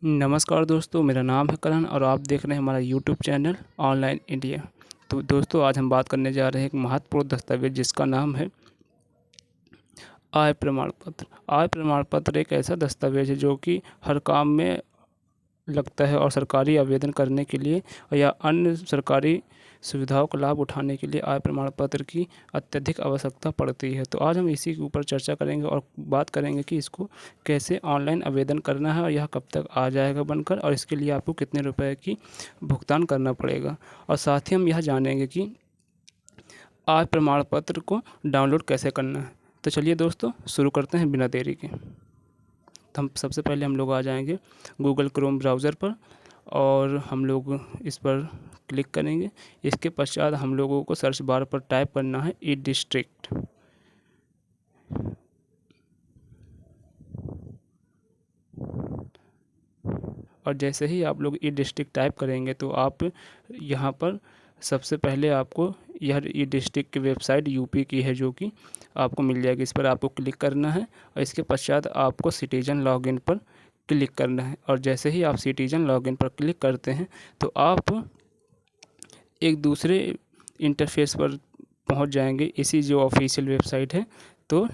नमस्कार दोस्तों, मेरा नाम है करण और आप देख रहे हैं हमारा यूट्यूब चैनल ऑनलाइन इंडिया। तो दोस्तों, आज हम बात करने जा रहे हैं एक महत्वपूर्ण दस्तावेज जिसका नाम है आय प्रमाण पत्र। आय प्रमाण पत्र एक ऐसा दस्तावेज है जो कि हर काम में लगता है और सरकारी आवेदन करने के लिए या अन्य सरकारी सुविधाओं का लाभ उठाने के लिए आय प्रमाण पत्र की अत्यधिक आवश्यकता पड़ती है। तो आज हम इसी के ऊपर चर्चा करेंगे और बात करेंगे कि इसको कैसे ऑनलाइन आवेदन करना है और यह कब तक आ जाएगा बनकर, और इसके लिए आपको कितने रुपए की भुगतान करना पड़ेगा। और साथ ही हम यह जानेंगे कि आय प्रमाण पत्र को डाउनलोड कैसे करना है। तो चलिए दोस्तों, शुरू करते हैं बिना देरी के। तो हम सबसे पहले हम लोग आ जाएंगे गूगल क्रोम ब्राउज़र पर और हम लोग इस पर क्लिक करेंगे। इसके पश्चात हम लोगों को सर्च बार पर टाइप करना है ई डिस्ट्रिक्ट। और जैसे ही आप लोग ई डिस्ट्रिक्ट टाइप करेंगे तो आप यहाँ पर सबसे पहले आपको यह ई डिस्ट्रिक्ट की वेबसाइट यूपी की है जो कि आपको मिल जाएगी। इस पर आपको क्लिक करना है और इसके पश्चात आपको सिटीजन लॉगिन पर क्लिक करना है। और जैसे ही आप सिटीजन लॉगिन पर क्लिक करते हैं तो आप एक दूसरे इंटरफेस पर पहुंच जाएंगे, इसी जो ऑफिशियल वेबसाइट है। तो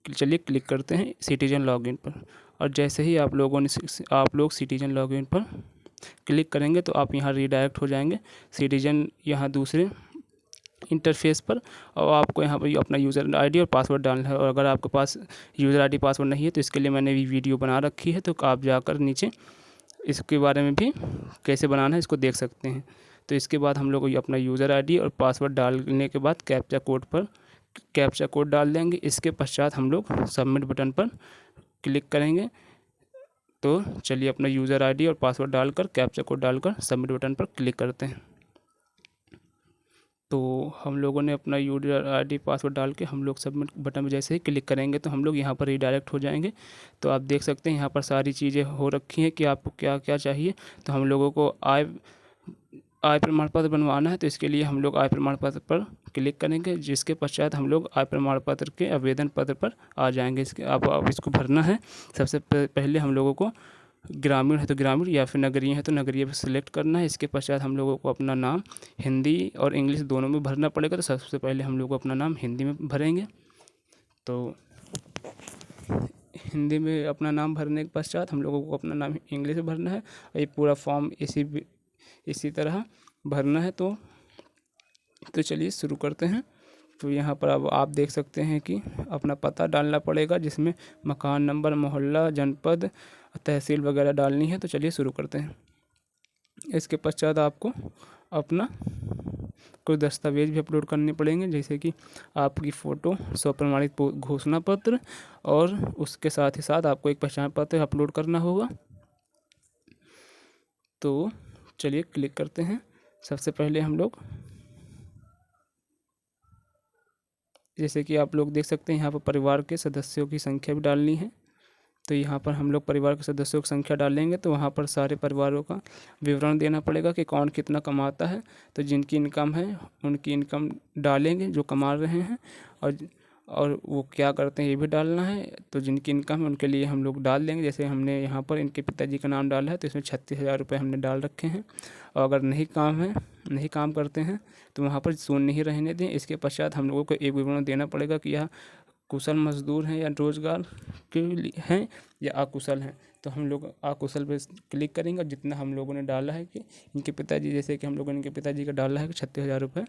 चलिए क्लिक करते हैं सिटीजन लॉगिन पर। और जैसे ही आप लोग सिटीजन लॉगिन पर क्लिक करेंगे तो आप यहाँ रीडायरेक्ट हो जाएंगे सिटीजन यहाँ दूसरे इंटरफेस पर। और आपको यहाँ पर अपना यूज़र आईडी और पासवर्ड डालना है। और अगर आपके पास यूज़र आईडी पासवर्ड नहीं है तो इसके लिए मैंने भी वीडियो बना रखी है, तो आप जाकर नीचे इसके बारे में भी कैसे बनाना है इसको देख सकते हैं। तो इसके बाद हम लोग अपना यूज़र आईडी और पासवर्ड डालने के बाद कैप्चा कोड डाल देंगे। इसके पश्चात हम लोग सबमिट बटन पर क्लिक करेंगे। तो चलिए अपना यूज़र आईडी और पासवर्ड डालकर कैप्चा कोड डालकर सबमिट बटन पर क्लिक करते हैं। तो हम लोगों ने अपना यूज़र आईडी पासवर्ड डाल के हम लोग सबमिट बटन में जैसे ही क्लिक करेंगे तो हम लोग यहाँ पर रीडायरेक्ट हो जाएंगे। तो आप देख सकते हैं यहाँ पर सारी चीज़ें हो रखी हैं कि आपको क्या क्या चाहिए। तो हम लोगों को आय प्रमाण पत्र बनवाना है, तो इसके लिए हम लोग आय प्रमाण पत्र पर क्लिक करेंगे, जिसके पश्चात हम लोग आय प्रमाण पत्र के आवेदन पत्र पर आ जाएंगे। इसके आप इसको भरना है। सबसे पहले हम लोगों को ग्रामीण है तो ग्रामीण या फिर नगरीय है तो नगरीय पर सिलेक्ट करना है। इसके पश्चात हम लोगों को अपना नाम हिंदी और इंग्लिश दोनों में भरना पड़ेगा। तो सबसे पहले हम लोग अपना नाम हिंदी में भरेंगे। तो हिंदी में अपना नाम भरने के पश्चात हम लोगों को अपना नाम इंग्लिश में भरना है। ये पूरा फॉर्म इसी तरह भरना है। तो चलिए शुरू करते हैं। तो यहाँ पर अब आप देख सकते हैं कि अपना पता डालना पड़ेगा, जिसमें मकान नंबर, मोहल्ला, जनपद, तहसील वगैरह डालनी है। तो चलिए शुरू करते हैं। इसके पश्चात आपको अपना कुछ दस्तावेज भी अपलोड करने पड़ेंगे, जैसे कि आपकी फ़ोटो, स्वप्रमाणित घोषणा पत्र और उसके साथ ही साथ आपको एक पहचान पत्र अपलोड करना होगा। तो चलिए क्लिक करते हैं। सबसे पहले हम लोग जैसे कि आप लोग देख सकते हैं यहाँ पर परिवार के सदस्यों की संख्या भी डालनी है। तो यहाँ पर हम लोग परिवार के सदस्यों की संख्या डालेंगे तो वहाँ पर सारे परिवारों का विवरण देना पड़ेगा कि कौन कितना कमाता है। तो जिनकी इनकम है उनकी इनकम डालेंगे जो कमा रहे हैं, और वो क्या करते हैं ये भी डालना है। तो जिनकी इनकम है उनके लिए हम लोग डाल देंगे। जैसे हमने यहाँ पर इनके पिताजी का नाम डाला है तो इसमें 36,000 रुपये हमने डाल रखे हैं। और अगर नहीं काम करते हैं तो वहाँ पर शून्य ही रहने दें। इसके पश्चात हम लोगों को एक विवरण देना पड़ेगा कि यह कुशल मजदूर हैं या रोजगार के लिए हैं या अकुशल हैं। तो हम लोग अकुशल पे क्लिक करेंगे। और जितना हम लोगों ने डाला है कि इनके पिताजी, जैसे कि हम लोगों ने इनके पिताजी का डाला है कि 36,000 रुपये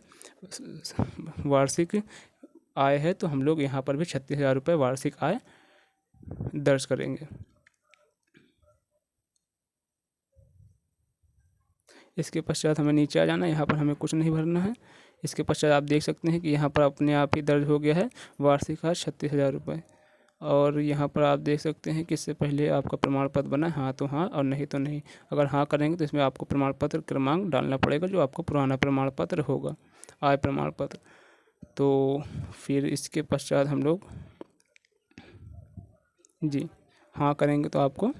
वार्षिक आय है, तो हम लोग यहाँ पर भी 36,000 रुपये वार्षिक आय दर्ज करेंगे। इसके पश्चात हमें नीचे आ जाना है। यहाँ पर हमें कुछ नहीं भरना है। इसके पश्चात आप देख सकते हैं कि यहाँ पर अपने आप ही दर्ज हो गया है वार्षिक आय 36,000 रुपये। और यहाँ पर आप देख सकते हैं कि इससे पहले आपका प्रमाण पत्र बना है, हाँ तो हाँ और नहीं तो नहीं। अगर हाँ करेंगे तो इसमें आपको प्रमाण पत्र क्रमांक डालना पड़ेगा जो आपको पुराना प्रमाण पत्र होगा, आय प्रमाण पत्र। तो फिर इसके पश्चात हम लोग हाँ करेंगे तो आपको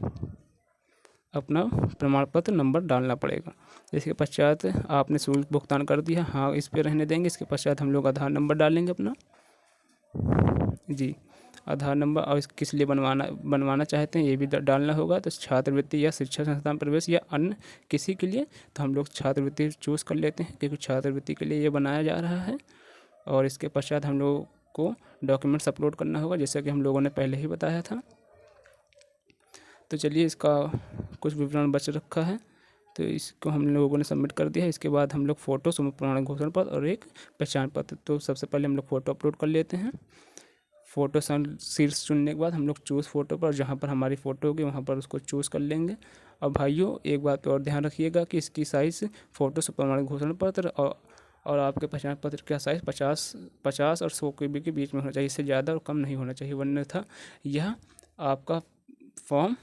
अपना प्रमाण पत्र नंबर डालना पड़ेगा। इसके पश्चात आपने शुल्क भुगतान कर दिया, हाँ इस पे रहने देंगे। इसके पश्चात हम लोग आधार नंबर डालेंगे अपना। आधार नंबर और किस लिए बनवाना चाहते हैं ये भी डालना होगा। तो छात्रवृत्ति या शिक्षा संस्थान प्रवेश या अन्य किसी के लिए, तो हम लोग छात्रवृत्ति चूज़ कर लेते हैं क्योंकि छात्रवृत्ति के लिए ये बनाया जा रहा है। और इसके पश्चात हम लोगों को डॉक्यूमेंट्स अपलोड करना होगा जैसा कि हम लोगों ने पहले ही बताया था। तो चलिए इसका कुछ विवरण बच रखा है, तो इसको हम लोगों ने सबमिट कर दिया है। इसके बाद हम लोग फ़ोटो, उम्र प्रमाण घोषणा पत्र और एक पहचान पत्र। तो सबसे पहले हम लोग फ़ोटो अपलोड कर लेते हैं। फ़ोटो शीर्ष चुनने के बाद हम लोग चूज़ फ़ोटो पर, जहाँ पर हमारी फ़ोटो होगी वहाँ पर उसको चूज़ कर लेंगे। और भाइयों एक बात और ध्यान रखिएगा कि इसकी साइज़ फ़ोटो से प्रमाणित घोषणा पत्र और आपके पहचान पत्र का साइज़ 50 और 100 KB के बीच में होना चाहिए। इससे ज़्यादा और कम नहीं होना चाहिए, वरना था यह आपका फॉर्म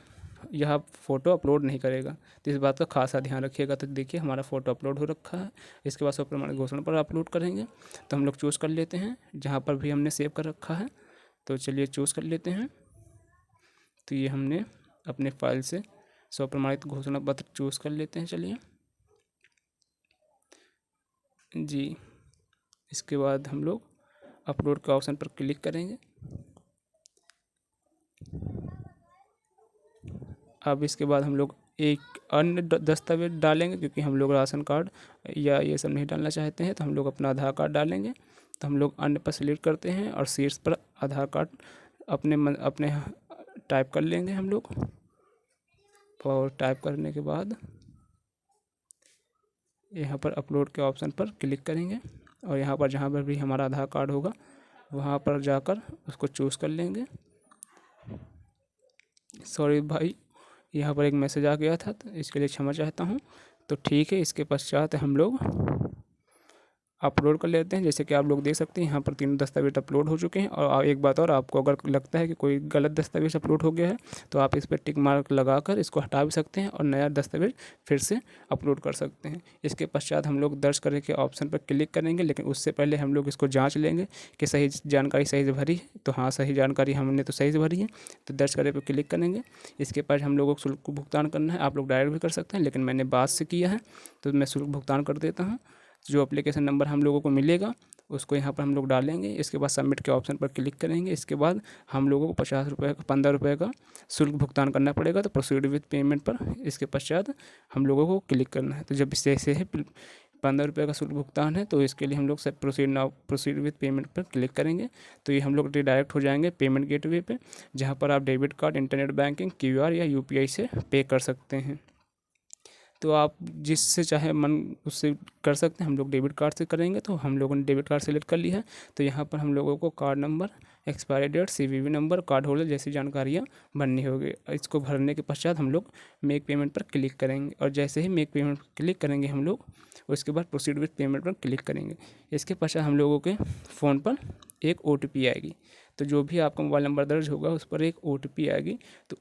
यह फ़ोटो अपलोड नहीं करेगा। तो इस बात का खासा ध्यान रखिएगा। तो देखिए हमारा फ़ोटो अपलोड हो रखा है। इसके बाद सब प्रमाणित घोषणा पर अपलोड करेंगे। तो हम लोग चूज़ कर लेते हैं जहाँ पर भी हमने सेव कर रखा है। तो चलिए चूज़ कर लेते हैं। तो ये हमने अपने फाइल से स्वप्रमाणित घोषणा पत्र चूज़ कर लेते हैं। चलिए जी, इसके बाद हम लोग अपलोड के ऑप्शन पर क्लिक करेंगे। अब इसके बाद हम लोग एक अन्य दस्तावेज डालेंगे क्योंकि हम लोग राशन कार्ड या ये सब नहीं डालना चाहते हैं। तो हम लोग अपना आधार कार्ड डालेंगे। तो हम लोग अन्य पर सिलेक्ट करते हैं और शीर्ष पर आधार कार्ड अपने टाइप कर लेंगे हम लोग। और टाइप करने के बाद यहाँ पर अपलोड के ऑप्शन पर क्लिक करेंगे और यहाँ पर जहाँ पर भी हमारा आधार कार्ड होगा वहाँ पर जाकर उसको चूज़ कर लेंगे। सॉरी भाई, यहाँ पर एक मैसेज आ गया था तो इसके लिए क्षमा चाहता हूँ। तो ठीक है, इसके पश्चात हम लोग अपलोड कर लेते हैं। जैसे कि आप लोग देख सकते हैं यहाँ पर तीनों दस्तावेज अपलोड हो चुके हैं। और एक बात और, आपको अगर लगता है कि कोई गलत दस्तावेज अपलोड हो गया है तो आप इस पर टिक मार्क लगाकर इसको हटा भी सकते हैं और नया दस्तावेज फिर से अपलोड कर सकते हैं। इसके पश्चात हम लोग दर्ज करने के ऑप्शन पर क्लिक करेंगे, लेकिन उससे पहले हम लोग इसको जाँच लेंगे कि सही जानकारी सही से भरी है। तो हाँ, सही जानकारी हमने तो सही से भरी है। तो दर्ज करने पर क्लिक करेंगे। इसके बाद हम लोगों को शुल्क को भुगतान करना है। आप लोग डायरेक्ट भी कर सकते हैं, लेकिन मैंने बाद से किया है तो मैं शुल्क भुगतान कर देता हूँ। जो एप्लीकेशन नंबर हम लोगों को मिलेगा उसको यहाँ पर हम लोग डालेंगे। इसके बाद सबमिट के ऑप्शन पर क्लिक करेंगे। इसके बाद हम लोगों को 50 रुपये का 15 रुपये का शुल्क भुगतान करना पड़ेगा। तो प्रोसीड विथ पेमेंट पर इसके पश्चात हम लोगों को क्लिक करना है। तो जब जैसे है 15 रुपये का शुल्क भुगतान है तो इसके लिए हम लोग सब प्रोसीड विथ पेमेंट पर क्लिक करेंगे। तो ये हम लोग रिडायरेक्ट हो जाएंगे पेमेंट गेटवे पे, जहाँ पर आप debit card, internet banking, QR या UPI से पे कर सकते हैं। तो आप जिससे चाहे मन उससे कर सकते हैं। हम लोग डेबिट कार्ड से करेंगे तो हम लोगों ने डेबिट कार्ड सेलेक्ट कर लिया है। तो यहाँ पर हम लोगों को card number, expiry date, CVV number, card holder जैसी जानकारियाँ भरनी होगी। इसको भरने के पश्चात हम लोग मेक पेमेंट पर क्लिक करेंगे और जैसे ही मेक पेमेंट पर क्लिक करेंगे हम लोग उसके बाद प्रोसीड विथ पेमेंट पर क्लिक करेंगे। इसके पश्चात हम लोगों के फ़ोन पर एक OTP आएगी। तो जो भी आपका मोबाइल नंबर दर्ज होगा उस पर एक OTP आएगी। तो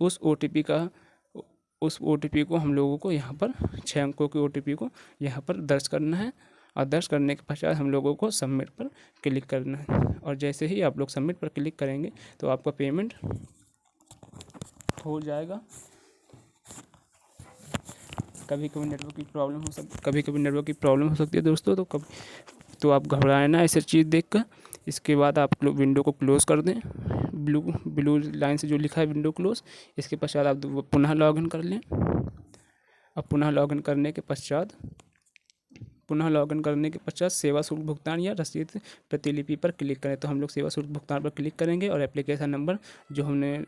उस OTP को हम लोगों को यहाँ पर 6 अंकों की OTP को यहाँ पर दर्ज करना है और दर्ज करने के पश्चात हम लोगों को सबमिट पर क्लिक करना है। और जैसे ही आप लोग सबमिट पर क्लिक करेंगे तो आपका पेमेंट हो जाएगा। कभी कभी नेटवर्क की प्रॉब्लम हो सकती है दोस्तों। तो आप घबराएं ना ऐसी चीज़ देखकर। इसके बाद आप लोग विंडो को क्लोज़ कर दें, ब्लू लाइन से जो लिखा है विंडो क्लोज़। इसके पश्चात आप पुनः लॉगिन कर लें। अब पुनः लॉगिन करने के पश्चात सेवा शुल्क भुगतान या रसीद प्रतिलिपि पर क्लिक करें। तो हम लोग सेवा शुल्क भुगतान पर क्लिक करेंगे और एप्लीकेशन नंबर जो हमने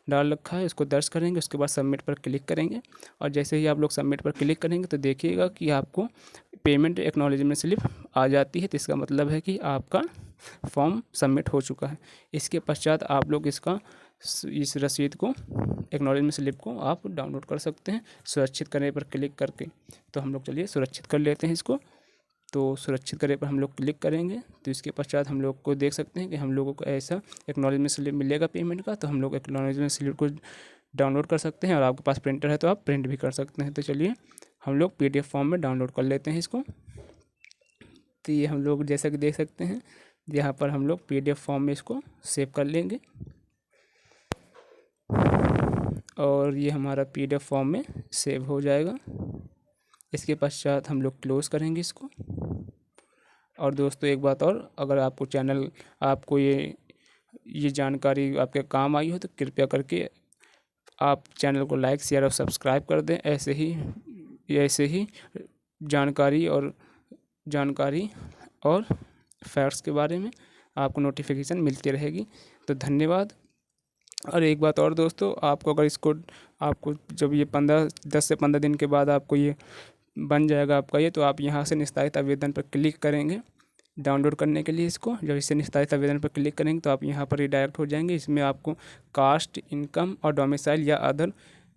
डाल रखा है उसको दर्ज करेंगे। उसके बाद सबमिट पर क्लिक करेंगे और जैसे ही आप लोग सबमिट पर क्लिक करेंगे तो देखिएगा कि आपको पेमेंट एक्नॉलेजमेंट स्लिप आ जाती है। तो इसका मतलब है कि आपका फॉर्म सबमिट हो चुका है। इसके पश्चात आप लोग इस रसीद को, एक्नॉलेजमेंट स्लिप को आप डाउनलोड कर सकते हैं सुरक्षित करने पर क्लिक करके। तो हम लोग चलिए सुरक्षित कर लेते हैं इसको। तो सुरक्षित करने पर हम लोग क्लिक करेंगे तो इसके पश्चात हम लोग को देख सकते हैं कि हम लोगों को ऐसा एक्नॉलेजमेंट स्लिप मिलेगा पेमेंट का। तो हम लोग एक्नॉलेजमेंट स्लिप को डाउनलोड कर सकते हैं और आपके पास प्रिंटर है तो आप प्रिंट भी कर सकते हैं। तो चलिए हम लोग PDF फॉर्म में डाउनलोड कर लेते हैं इसको। तो ये हम लोग जैसा कि देख सकते हैं यहाँ पर हम लोग PDF फॉर्म में इसको सेव कर लेंगे और ये हमारा PDF फॉर्म में सेव हो जाएगा। इसके पश्चात हम लोग क्लोज़ करेंगे इसको। और दोस्तों एक बात और, अगर आपको ये ये जानकारी आपके काम आई हो तो कृपया करके आप चैनल को लाइक, शेयर और सब्सक्राइब कर दें। ऐसे ही जानकारी और फैक्ट्स के बारे में आपको नोटिफिकेशन मिलती रहेगी। तो धन्यवाद। और एक बात और दोस्तों, आपको जब ये 10 से 15 दिन के बाद आपको ये बन जाएगा आपका ये, तो आप यहाँ से निस्तारित आवेदन पर क्लिक करेंगे डाउनलोड करने के लिए इसको। जब इसे निस्तारित आवेदन पर क्लिक करेंगे तो आप यहाँ पर रिडायरेक्ट हो जाएंगे। इसमें आपको कास्ट, इनकम और डोमिसाइल या अदर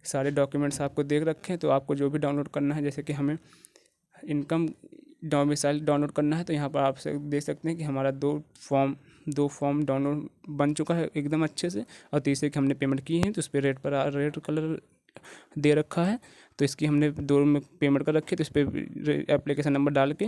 सारे डॉक्यूमेंट्स आपको देख रखे हैं। तो आपको जो भी डाउनलोड करना है, जैसे कि हमें इनकम डोमिसाइल डाउनलोड करना है, तो यहाँ पर आप देख सकते हैं कि हमारा दो फॉर्म डाउनलोड बन चुका है एकदम अच्छे से। और तीसरे की हमने पेमेंट की है, तो उस पर रेड कलर दे रखा है। तो इसकी हमने 2 में पेमेंट कर रखी है, तो इस पर एप्लीकेशन नंबर डाल के